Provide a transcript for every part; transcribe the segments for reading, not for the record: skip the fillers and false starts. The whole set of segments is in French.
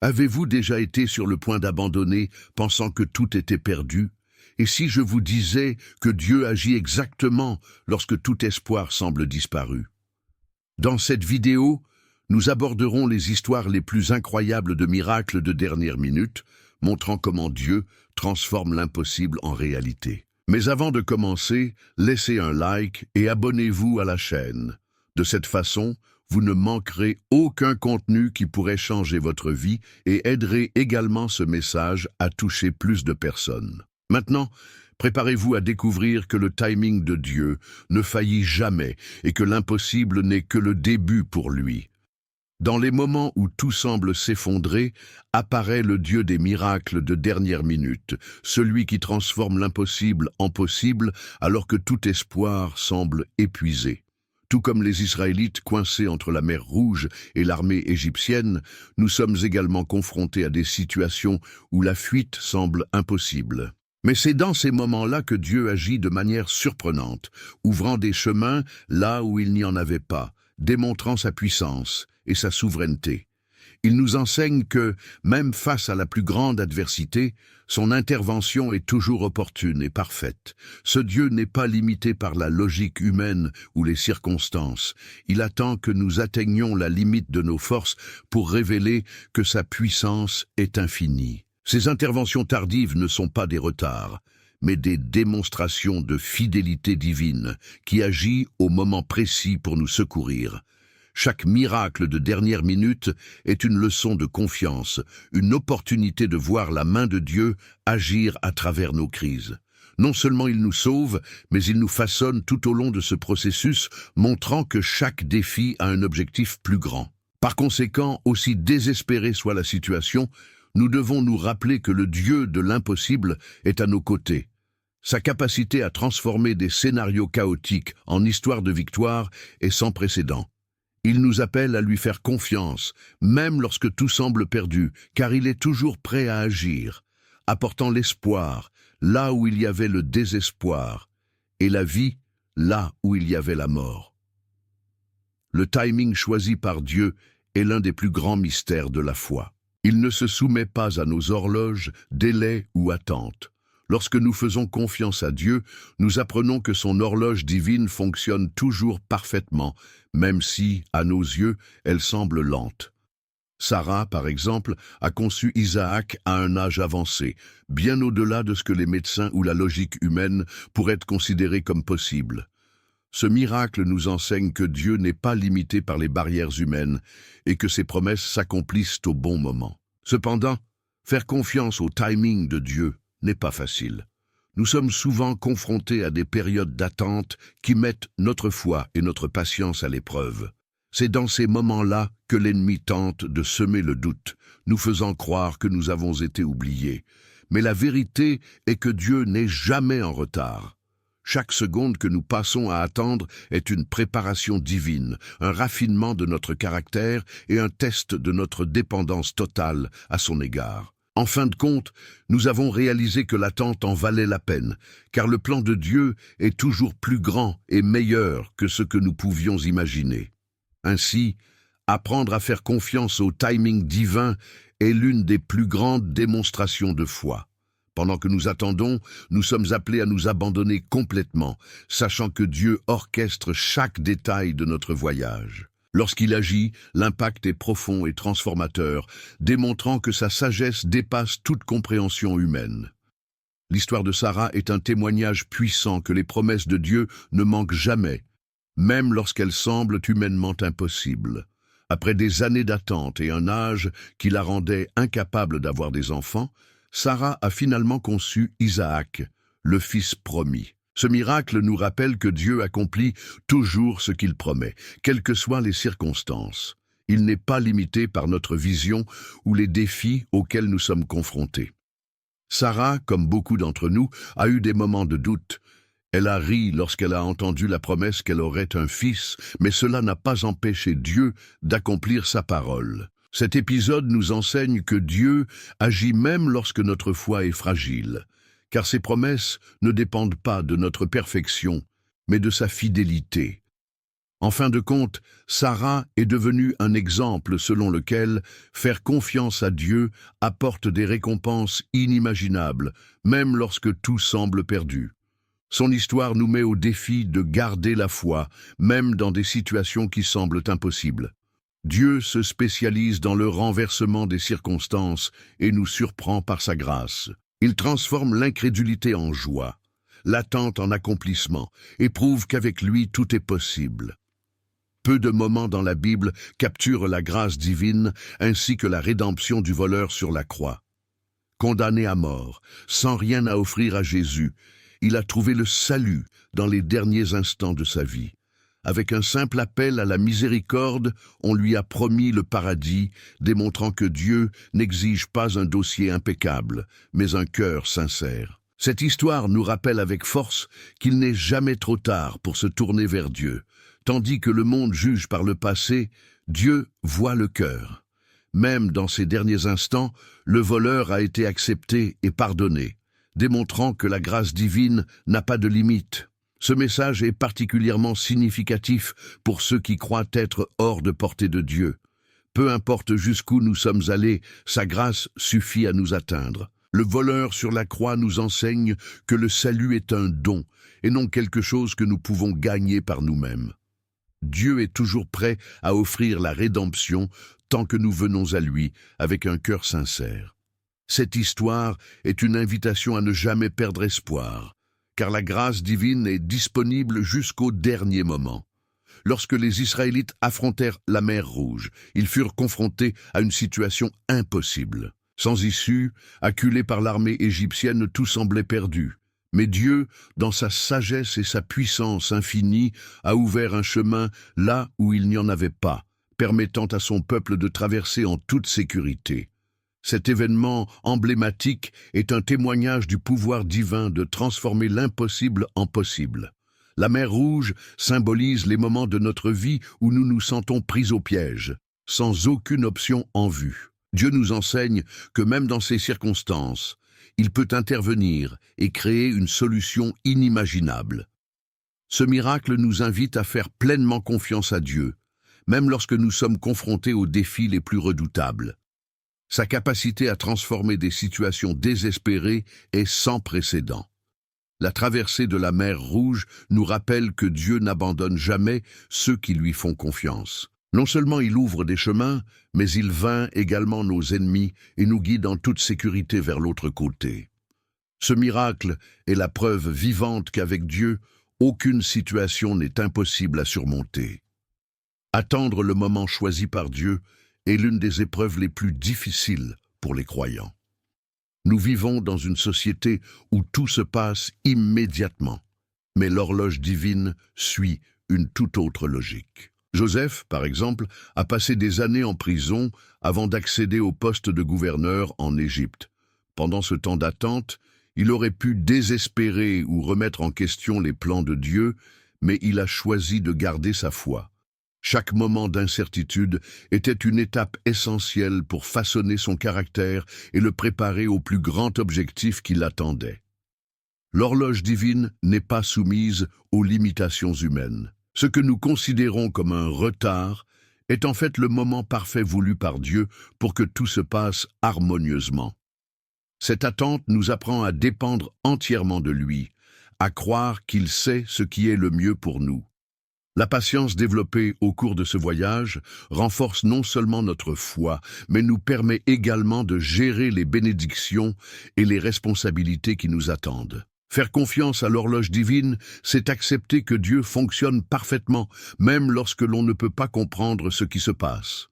Avez-vous déjà été sur le point d'abandonner, pensant que tout était perdu? Et si je vous disais que Dieu agit exactement lorsque tout espoir semble disparu? Dans cette vidéo, nous aborderons les histoires les plus incroyables de miracles de dernière minute, montrant comment Dieu transforme l'impossible en réalité. Mais avant de commencer, laissez un like et abonnez-vous à la chaîne. De cette façon, vous ne manquerez aucun contenu qui pourrait changer votre vie et aiderez également ce message à toucher plus de personnes. Maintenant, préparez-vous à découvrir que le timing de Dieu ne faillit jamais et que l'impossible n'est que le début pour lui. Dans les moments où tout semble s'effondrer, apparaît le Dieu des miracles de dernière minute, celui qui transforme l'impossible en possible alors que tout espoir semble épuisé. Tout comme les Israélites coincés entre la mer Rouge et l'armée égyptienne, nous sommes également confrontés à des situations où la fuite semble impossible. Mais c'est dans ces moments-là que Dieu agit de manière surprenante, ouvrant des chemins là où il n'y en avait pas, démontrant sa puissance et sa souveraineté. Il nous enseigne que, même face à la plus grande adversité, son intervention est toujours opportune et parfaite. Ce Dieu n'est pas limité par la logique humaine ou les circonstances. Il attend que nous atteignions la limite de nos forces pour révéler que sa puissance est infinie. Ces interventions tardives ne sont pas des retards, mais des démonstrations de fidélité divine qui agit au moment précis pour nous secourir. Chaque miracle de dernière minute est une leçon de confiance, une opportunité de voir la main de Dieu agir à travers nos crises. Non seulement il nous sauve, mais il nous façonne tout au long de ce processus, montrant que chaque défi a un objectif plus grand. Par conséquent, aussi désespérée soit la situation, nous devons nous rappeler que le Dieu de l'impossible est à nos côtés. Sa capacité à transformer des scénarios chaotiques en histoires de victoire est sans précédent. Il nous appelle à lui faire confiance, même lorsque tout semble perdu, car il est toujours prêt à agir, apportant l'espoir là où il y avait le désespoir, et la vie là où il y avait la mort. Le timing choisi par Dieu est l'un des plus grands mystères de la foi. Il ne se soumet pas à nos horloges, délais ou attentes. Lorsque nous faisons confiance à Dieu, nous apprenons que son horloge divine fonctionne toujours parfaitement, même si, à nos yeux, elle semble lente. Sarah, par exemple, a conçu Isaac à un âge avancé, bien au-delà de ce que les médecins ou la logique humaine pourraient considérer comme possible. Ce miracle nous enseigne que Dieu n'est pas limité par les barrières humaines et que ses promesses s'accomplissent au bon moment. Cependant, faire confiance au timing de Dieu n'est pas facile. Nous sommes souvent confrontés à des périodes d'attente qui mettent notre foi et notre patience à l'épreuve. C'est dans ces moments-là que l'ennemi tente de semer le doute, nous faisant croire que nous avons été oubliés. Mais la vérité est que Dieu n'est jamais en retard. Chaque seconde que nous passons à attendre est une préparation divine, un raffinement de notre caractère et un test de notre dépendance totale à son égard. En fin de compte, nous avons réalisé que l'attente en valait la peine, car le plan de Dieu est toujours plus grand et meilleur que ce que nous pouvions imaginer. Ainsi, apprendre à faire confiance au timing divin est l'une des plus grandes démonstrations de foi. Pendant que nous attendons, nous sommes appelés à nous abandonner complètement, sachant que Dieu orchestre chaque détail de notre voyage. Lorsqu'il agit, l'impact est profond et transformateur, démontrant que sa sagesse dépasse toute compréhension humaine. L'histoire de Sarah est un témoignage puissant que les promesses de Dieu ne manquent jamais, même lorsqu'elles semblent humainement impossibles. Après des années d'attente et un âge qui la rendait incapable d'avoir des enfants, Sarah a finalement conçu Isaac, le fils promis. Ce miracle nous rappelle que Dieu accomplit toujours ce qu'il promet, quelles que soient les circonstances. Il n'est pas limité par notre vision ou les défis auxquels nous sommes confrontés. Sarah, comme beaucoup d'entre nous, a eu des moments de doute. Elle a ri lorsqu'elle a entendu la promesse qu'elle aurait un fils, mais cela n'a pas empêché Dieu d'accomplir sa parole. Cet épisode nous enseigne que Dieu agit même lorsque notre foi est fragile, car ses promesses ne dépendent pas de notre perfection, mais de sa fidélité. En fin de compte, Sarah est devenue un exemple selon lequel faire confiance à Dieu apporte des récompenses inimaginables, même lorsque tout semble perdu. Son histoire nous met au défi de garder la foi, même dans des situations qui semblent impossibles. Dieu se spécialise dans le renversement des circonstances et nous surprend par sa grâce. Il transforme l'incrédulité en joie, l'attente en accomplissement, et prouve qu'avec lui tout est possible. Peu de moments dans la Bible capturent la grâce divine ainsi que la rédemption du voleur sur la croix. Condamné à mort, sans rien à offrir à Jésus, il a trouvé le salut dans les derniers instants de sa vie. Avec un simple appel à la miséricorde, on lui a promis le paradis, démontrant que Dieu n'exige pas un dossier impeccable, mais un cœur sincère. Cette histoire nous rappelle avec force qu'il n'est jamais trop tard pour se tourner vers Dieu. Tandis que le monde juge par le passé, Dieu voit le cœur. Même dans ces derniers instants, le voleur a été accepté et pardonné, démontrant que la grâce divine n'a pas de limite. Ce message est particulièrement significatif pour ceux qui croient être hors de portée de Dieu. Peu importe jusqu'où nous sommes allés, sa grâce suffit à nous atteindre. Le voleur sur la croix nous enseigne que le salut est un don et non quelque chose que nous pouvons gagner par nous-mêmes. Dieu est toujours prêt à offrir la rédemption tant que nous venons à lui avec un cœur sincère. Cette histoire est une invitation à ne jamais perdre espoir, car la grâce divine est disponible jusqu'au dernier moment. Lorsque les Israélites affrontèrent la mer Rouge, ils furent confrontés à une situation impossible. Sans issue, acculés par l'armée égyptienne, tout semblait perdu. Mais Dieu, dans sa sagesse et sa puissance infinie, a ouvert un chemin là où il n'y en avait pas, permettant à son peuple de traverser en toute sécurité. Cet événement emblématique est un témoignage du pouvoir divin de transformer l'impossible en possible. La mer Rouge symbolise les moments de notre vie où nous nous sentons pris au piège, sans aucune option en vue. Dieu nous enseigne que même dans ces circonstances, il peut intervenir et créer une solution inimaginable. Ce miracle nous invite à faire pleinement confiance à Dieu, même lorsque nous sommes confrontés aux défis les plus redoutables. Sa capacité à transformer des situations désespérées est sans précédent. La traversée de la mer Rouge nous rappelle que Dieu n'abandonne jamais ceux qui lui font confiance. Non seulement il ouvre des chemins, mais il vainc également nos ennemis et nous guide en toute sécurité vers l'autre côté. Ce miracle est la preuve vivante qu'avec Dieu, aucune situation n'est impossible à surmonter. Attendre le moment choisi par Dieu est l'une des épreuves les plus difficiles pour les croyants. Nous vivons dans une société où tout se passe immédiatement, mais l'horloge divine suit une toute autre logique. Joseph, par exemple, a passé des années en prison avant d'accéder au poste de gouverneur en Égypte. Pendant ce temps d'attente, il aurait pu désespérer ou remettre en question les plans de Dieu, mais il a choisi de garder sa foi. Chaque moment d'incertitude était une étape essentielle pour façonner son caractère et le préparer au plus grand objectif qui l'attendait. L'horloge divine n'est pas soumise aux limitations humaines. Ce que nous considérons comme un retard est en fait le moment parfait voulu par Dieu pour que tout se passe harmonieusement. Cette attente nous apprend à dépendre entièrement de lui, à croire qu'il sait ce qui est le mieux pour nous. La patience développée au cours de ce voyage renforce non seulement notre foi, mais nous permet également de gérer les bénédictions et les responsabilités qui nous attendent. Faire confiance à l'horloge divine, c'est accepter que Dieu fonctionne parfaitement, même lorsque l'on ne peut pas comprendre ce qui se passe.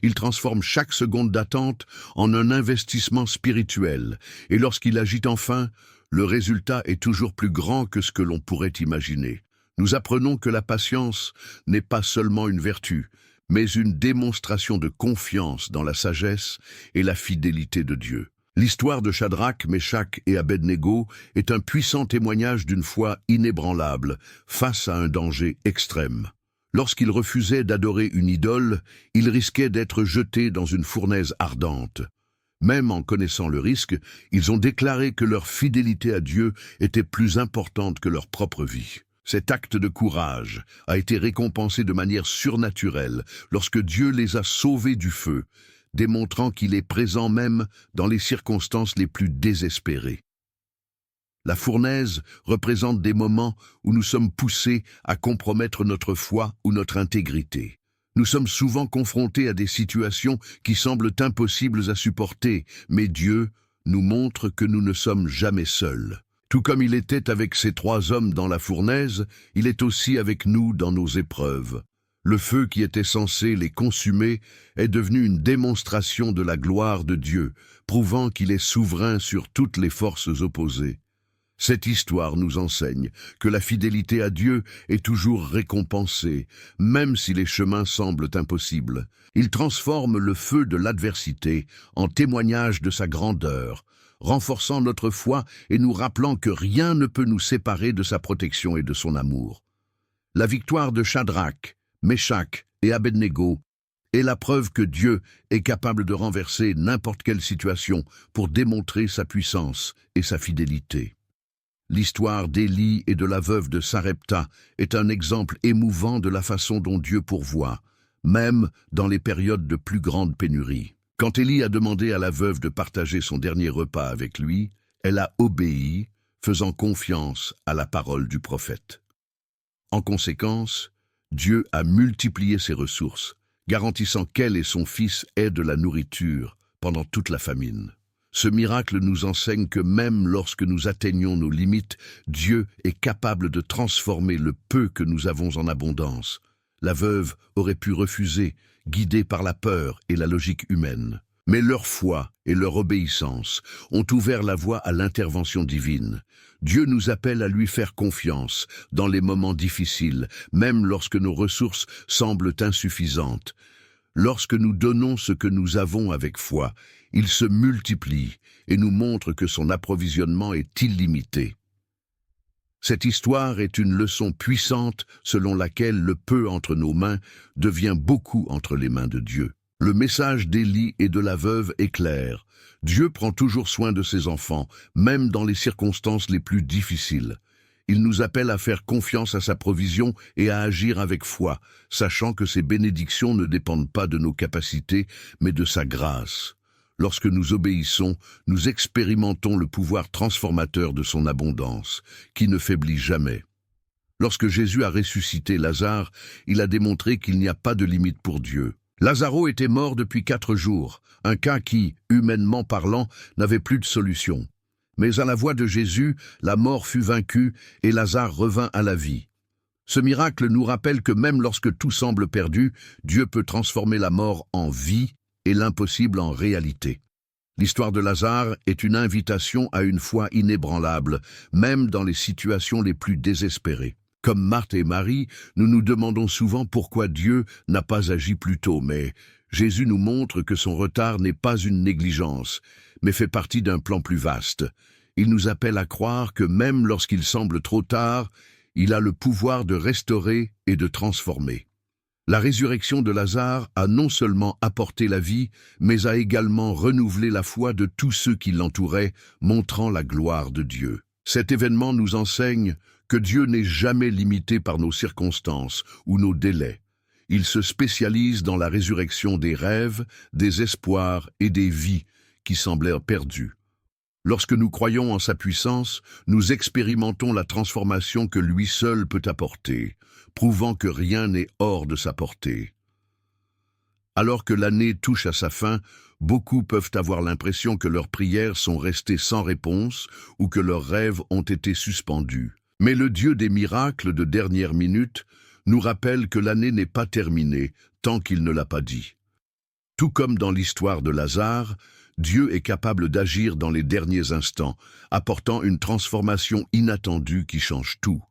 Il transforme chaque seconde d'attente en un investissement spirituel, et lorsqu'il agit enfin, le résultat est toujours plus grand que ce que l'on pourrait imaginer. Nous apprenons que la patience n'est pas seulement une vertu, mais une démonstration de confiance dans la sagesse et la fidélité de Dieu. L'histoire de Shadrach, Meshach et Abednego est un puissant témoignage d'une foi inébranlable face à un danger extrême. Lorsqu'ils refusaient d'adorer une idole, ils risquaient d'être jetés dans une fournaise ardente. Même en connaissant le risque, ils ont déclaré que leur fidélité à Dieu était plus importante que leur propre vie. Cet acte de courage a été récompensé de manière surnaturelle lorsque Dieu les a sauvés du feu, démontrant qu'il est présent même dans les circonstances les plus désespérées. La fournaise représente des moments où nous sommes poussés à compromettre notre foi ou notre intégrité. Nous sommes souvent confrontés à des situations qui semblent impossibles à supporter, mais Dieu nous montre que nous ne sommes jamais seuls. Tout comme il était avec ces 3 hommes dans la fournaise, il est aussi avec nous dans nos épreuves. Le feu qui était censé les consumer est devenu une démonstration de la gloire de Dieu, prouvant qu'il est souverain sur toutes les forces opposées. Cette histoire nous enseigne que la fidélité à Dieu est toujours récompensée, même si les chemins semblent impossibles. Il transforme le feu de l'adversité en témoignage de sa grandeur, renforçant notre foi et nous rappelant que rien ne peut nous séparer de sa protection et de son amour. La victoire de Shadrach, Meshach et Abednego est la preuve que Dieu est capable de renverser n'importe quelle situation pour démontrer sa puissance et sa fidélité. L'histoire d'Élie et de la veuve de Sarepta est un exemple émouvant de la façon dont Dieu pourvoit, même dans les périodes de plus grande pénurie. Quand Élie a demandé à la veuve de partager son dernier repas avec lui, elle a obéi, faisant confiance à la parole du prophète. En conséquence, Dieu a multiplié ses ressources, garantissant qu'elle et son fils aient de la nourriture pendant toute la famine. Ce miracle nous enseigne que même lorsque nous atteignons nos limites, Dieu est capable de transformer le peu que nous avons en abondance. La veuve aurait pu refuser, guidée par la peur et la logique humaine. Mais leur foi et leur obéissance ont ouvert la voie à l'intervention divine. Dieu nous appelle à lui faire confiance dans les moments difficiles, même lorsque nos ressources semblent insuffisantes. Lorsque nous donnons ce que nous avons avec foi, il se multiplie et nous montre que son approvisionnement est illimité. Cette histoire est une leçon puissante selon laquelle le peu entre nos mains devient beaucoup entre les mains de Dieu. Le message d'Élie et de la veuve est clair. Dieu prend toujours soin de ses enfants, même dans les circonstances les plus difficiles. Il nous appelle à faire confiance à sa provision et à agir avec foi, sachant que ses bénédictions ne dépendent pas de nos capacités, mais de sa grâce. Lorsque nous obéissons, nous expérimentons le pouvoir transformateur de son abondance, qui ne faiblit jamais. Lorsque Jésus a ressuscité Lazare, il a démontré qu'il n'y a pas de limite pour Dieu. Lazaro était mort depuis 4 jours, un cas qui, humainement parlant, n'avait plus de solution. Mais à la voix de Jésus, la mort fut vaincue et Lazare revint à la vie. Ce miracle nous rappelle que même lorsque tout semble perdu, Dieu peut transformer la mort en vie et l'impossible en réalité. L'histoire de Lazare est une invitation à une foi inébranlable, même dans les situations les plus désespérées. Comme Marthe et Marie, nous nous demandons souvent pourquoi Dieu n'a pas agi plus tôt, mais Jésus nous montre que son retard n'est pas une négligence, mais fait partie d'un plan plus vaste. Il nous appelle à croire que même lorsqu'il semble trop tard, il a le pouvoir de restaurer et de transformer. La résurrection de Lazare a non seulement apporté la vie, mais a également renouvelé la foi de tous ceux qui l'entouraient, montrant la gloire de Dieu. Cet événement nous enseigne que Dieu n'est jamais limité par nos circonstances ou nos délais. Il se spécialise dans la résurrection des rêves, des espoirs et des vies qui semblaient perdues. Lorsque nous croyons en sa puissance, nous expérimentons la transformation que lui seul peut apporter, prouvant que rien n'est hors de sa portée. Alors que l'année touche à sa fin, beaucoup peuvent avoir l'impression que leurs prières sont restées sans réponse ou que leurs rêves ont été suspendus. Mais le Dieu des miracles de dernière minute nous rappelle que l'année n'est pas terminée tant qu'il ne l'a pas dit. Tout comme dans l'histoire de Lazare, Dieu est capable d'agir dans les derniers instants, apportant une transformation inattendue qui change tout.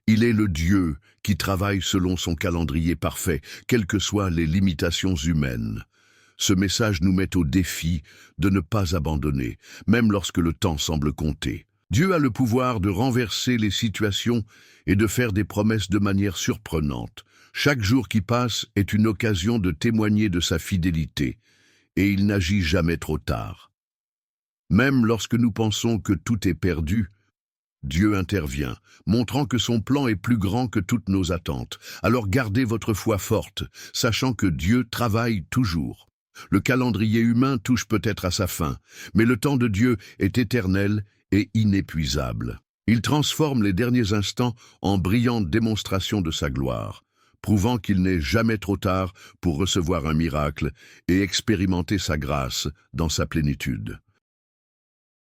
Il est le Dieu qui travaille selon son calendrier parfait, quelles que soient les limitations humaines. Ce message nous met au défi de ne pas abandonner, même lorsque le temps semble compter. Dieu a le pouvoir de renverser les situations et de faire des promesses de manière surprenante. Chaque jour qui passe est une occasion de témoigner de sa fidélité, et il n'agit jamais trop tard. Même lorsque nous pensons que tout est perdu, Dieu intervient, montrant que son plan est plus grand que toutes nos attentes. Alors gardez votre foi forte, sachant que Dieu travaille toujours. Le calendrier humain touche peut-être à sa fin, mais le temps de Dieu est éternel et inépuisable. Il transforme les derniers instants en brillantes démonstrations de sa gloire, prouvant qu'il n'est jamais trop tard pour recevoir un miracle et expérimenter sa grâce dans sa plénitude.